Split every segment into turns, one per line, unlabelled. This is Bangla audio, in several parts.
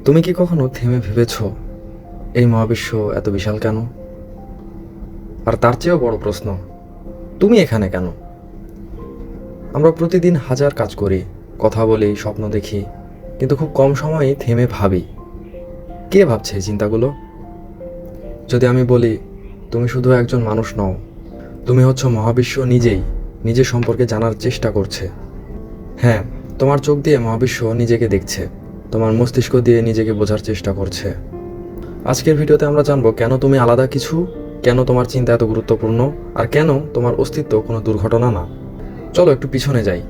তুমি কি কখনো থেমে ভেবেছ এই মহাবিশ্ব এত বিশাল কেন? আর তার চেয়েও বড় প্রশ্ন, তুমি এখানে কেন? আমরা প্রতিদিন হাজার কাজ করি, কথা বলি, স্বপ্ন দেখি, কিন্তু খুব কম সময়েই থেমে ভাবি। কে ভাবছে এই চিন্তাগুলো? যদি আমি বলি তুমি শুধু একজন মানুষ নও, তুমি হচ্ছ মহাবিশ্ব নিজেই, নিজের সম্পর্কে জানার চেষ্টা করছে। হ্যাঁ, তোমার চোখ দিয়ে মহাবিশ্ব নিজেকে দেখছে, তোমার মস্তিষ্ক দিয়ে নিজেকে বোঝার চেষ্টা করছে। আজকের ভিডিওতে আমরা জানবো কেন তুমি আলাদা কিছু, কেন তোমার চিন্তা এত গুরুত্বপূর্ণ, আর কেন তোমার অস্তিত্ব কোনো দুর্ঘটনা না। চলো একটু পিছনে যাই।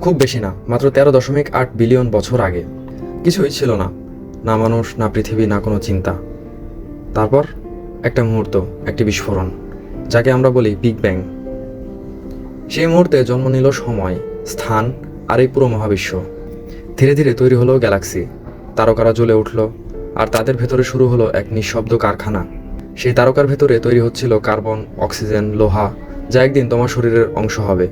খুব বেশি না, মাত্র 13.8 বিলিয়ন বছর আগে কিছুই ছিল না, না মানুষ, না পৃথিবী, না কোনো চিন্তা। তারপর একটা মুহূর্ত, একটি বিস্ফোরণ, যাকে আমরা বলি বিগ ব্যাং। সেই মুহূর্তে জন্ম নিল সময়, স্থান আর এই পুরো মহাবিশ্ব। ধীরে ধীরে তৈরি হলো গ্যালাক্সি, তারকারা জ্বলে উঠল, আর তাদের ভেতরে শুরু হলো এক নিঃশব্দ কারখানা। সেই তারকার ভেতরে তৈরি হচ্ছিল কার্বন, অক্সিজেন, লোহা, যা একদিন তোমার শরীরের অংশ হবে।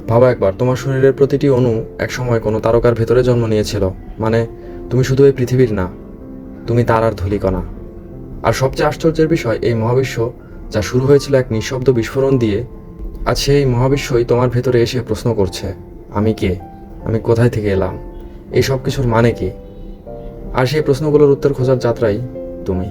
ভাবা একবার, তোমার শরীরের প্রতিটি অণু একসময় কোনো তারকার ভেতরে জন্ম নিয়েছিল। মানে তুমি শুধু এই পৃথিবীর না, তুমি তারার ধূলিকণা। আর সবচেয়ে আশ্চর্যের বিষয়, এই মহাবিশ্ব যা শুরু হয়েছিল এক নিঃশব্দ বিস্ফোরণ দিয়ে, আজ সেই মহাবিশ্বই তোমার ভেতরে এসে প্রশ্ন করছে, আমি কে? আমি কোথায় থেকে এলাম? এই সব কিছুর মানে কি? আর সেই প্রশ্নগুলোর উত্তর খোঁজার যাত্রাই তুমি।